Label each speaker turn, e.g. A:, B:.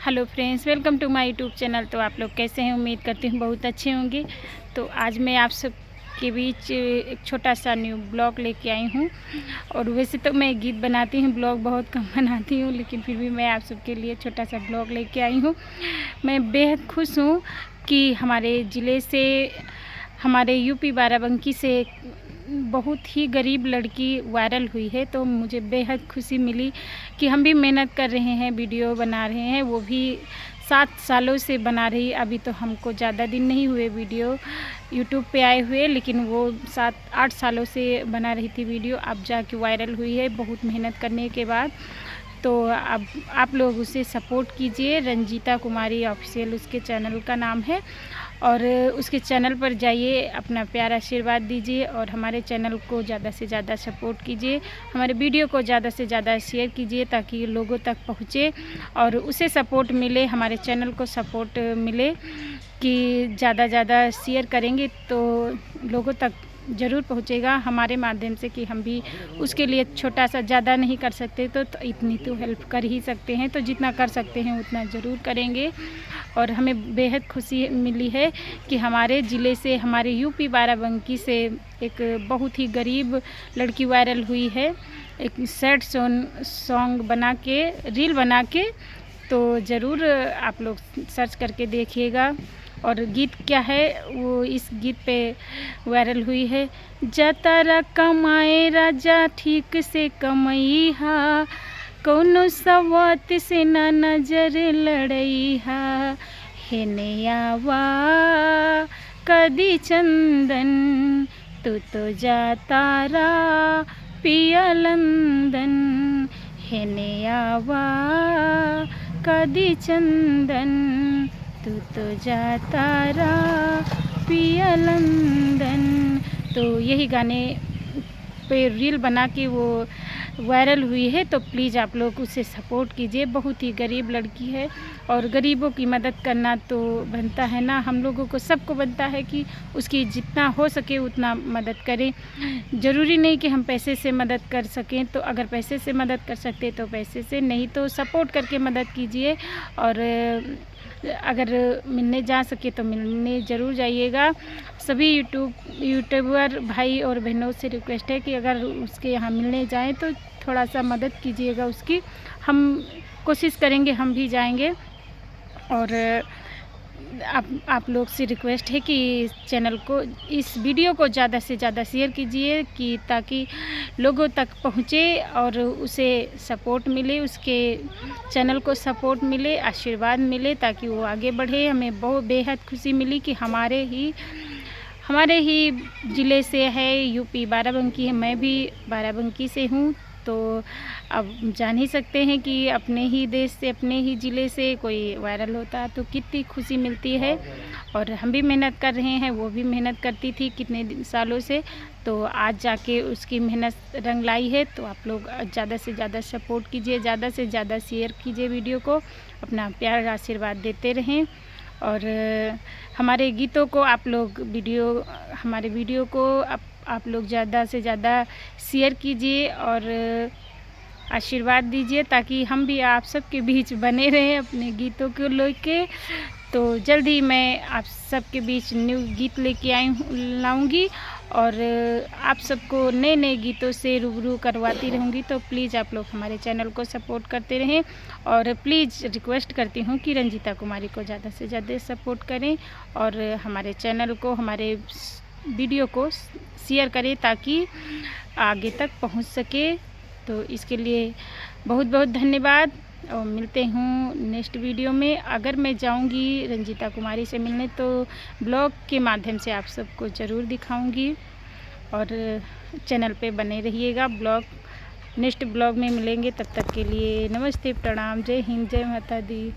A: Hello friends, welcome to my YouTube channel. तो आप लोग कैसे हैं? उम्मीद करती हूँ बहुत अच्छे होंगे। तो आज मैं आप सब के बीच एक छोटा सा न्यू ब्लॉग लेके आई हूँ। और वैसे तो मैं गीत बनाती हूँ, ब्लॉग बहुत कम बनाती हूँ, लेकिन फिर भी मैं आप सब के लिए छोटा सा ब्लॉग लेके आई हूँ। मैं बेहद खुश हूँ कि हमारे ज़िले से, हमारे यूपी बाराबंकी से बहुत ही गरीब लड़की वायरल हुई है। तो मुझे बेहद खुशी मिली कि हम भी मेहनत कर रहे हैं, वीडियो बना रहे हैं, वो भी 7 सालों से बना रही। अभी तो हमको ज़्यादा दिन नहीं हुए वीडियो यूट्यूब पे आए हुए, लेकिन वो 7-8 सालों से बना रही थी वीडियो, अब जाके वायरल हुई है बहुत मेहनत करने के बाद। तो अब आप लोग उसे सपोर्ट कीजिए। रंजीता कुमारी ऑफिशियल उसके चैनल का नाम है, और उसके चैनल पर जाइए, अपना प्यार आशीर्वाद दीजिए और हमारे चैनल को ज़्यादा से ज़्यादा सपोर्ट कीजिए। हमारे वीडियो को ज़्यादा से ज़्यादा शेयर कीजिए ताकि लोगों तक पहुँचे और उसे सपोर्ट मिले, हमारे चैनल को सपोर्ट मिले कि ज़्यादा शेयर करेंगे तो लोगों तक ज़रूर पहुँचेगा हमारे माध्यम से, कि हम भी उसके लिए छोटा सा, ज़्यादा नहीं कर सकते तो इतनी तो हेल्प कर ही सकते हैं। तो जितना कर सकते हैं उतना ज़रूर करेंगे। और हमें बेहद खुशी मिली है कि हमारे ज़िले से, हमारे यूपी बाराबंकी से एक बहुत ही गरीब लड़की वायरल हुई है, एक सैड सॉन्ग बना के, रील बना के। तो ज़रूर आप लोग सर्च करके देखिएगा। और गीत क्या है, वो इस गीत पे वायरल हुई है। जा तारा कमाए राजा ठीक से कमैहा, कौनो सवात से ना नजर लड़ैहा, हेने आवा कदी चंदन, तू तो जा तारा पिया लंदन, हेने आवा कदी चंदन, तू तो जा तारा पिया लंदन। तो यही गाने पे रील बना के वो वायरल हुई है। तो प्लीज़ आप लोग उसे सपोर्ट कीजिए। बहुत ही गरीब लड़की है और गरीबों की मदद करना तो बनता है ना, हम लोगों को, सबको बनता है कि उसकी जितना हो सके उतना मदद करें। ज़रूरी नहीं कि हम पैसे से मदद कर सकें, तो अगर पैसे से मदद कर सकते तो पैसे से, नहीं तो सपोर्ट करके मदद कीजिए। और अगर मिलने जा सके तो मिलने ज़रूर जाइएगा। सभी यूट्यूबर भाई और बहनों से रिक्वेस्ट है कि अगर उसके यहाँ मिलने जाएं तो थोड़ा सा मदद कीजिएगा उसकी। हम कोशिश करेंगे, हम भी जाएंगे। और आप लोग से रिक्वेस्ट है कि चैनल को, इस वीडियो को ज़्यादा से ज़्यादा शेयर कीजिए कि ताकि लोगों तक पहुँचे और उसे सपोर्ट मिले, उसके चैनल को सपोर्ट मिले, आशीर्वाद मिले, ताकि वो आगे बढ़े। हमें बहुत बेहद खुशी मिली कि हमारे ही ज़िले से है, यूपी बाराबंकी है, मैं भी बाराबंकी से हूँ। तो अब जान ही सकते हैं कि अपने ही देश से, अपने ही ज़िले से कोई वायरल होता है तो कितनी खुशी मिलती है। और हम भी मेहनत कर रहे हैं, वो भी मेहनत करती थी कितने सालों से, तो आज जाके उसकी मेहनत रंग लाई है। तो आप लोग ज़्यादा से ज़्यादा सपोर्ट कीजिए, ज़्यादा से ज़्यादा शेयर कीजिए वीडियो को, अपना प्यार आशीर्वाद देते रहें। और हमारे गीतों को आप लोग, हमारे वीडियो को आप लोग ज़्यादा से ज़्यादा शेयर कीजिए और आशीर्वाद दीजिए, ताकि हम भी आप सबके बीच बने रहें अपने गीतों को लेके। तो जल्द ही मैं आप सबके बीच न्यू गीत लेके लाऊंगी और आप सबको नए गीतों से रूबरू करवाती रहूँगी। तो प्लीज़ आप लोग हमारे चैनल को सपोर्ट करते रहें। और प्लीज़ रिक्वेस्ट करती हूँ कि रंजीता कुमारी को ज़्यादा से ज़्यादा सपोर्ट करें और हमारे चैनल को, हमारे वीडियो को शेयर करें ताकि आगे तक पहुँच सके। तो इसके लिए बहुत बहुत धन्यवाद और मिलते हूँ नेक्स्ट वीडियो में। अगर मैं जाऊँगी रंजीता कुमारी से मिलने तो ब्लॉग के माध्यम से आप सबको ज़रूर दिखाऊँगी। और चैनल पे बने रहिएगा। नेक्स्ट ब्लॉग में मिलेंगे, तब तक के लिए नमस्ते, प्रणाम, जय हिंद, जय माता दी।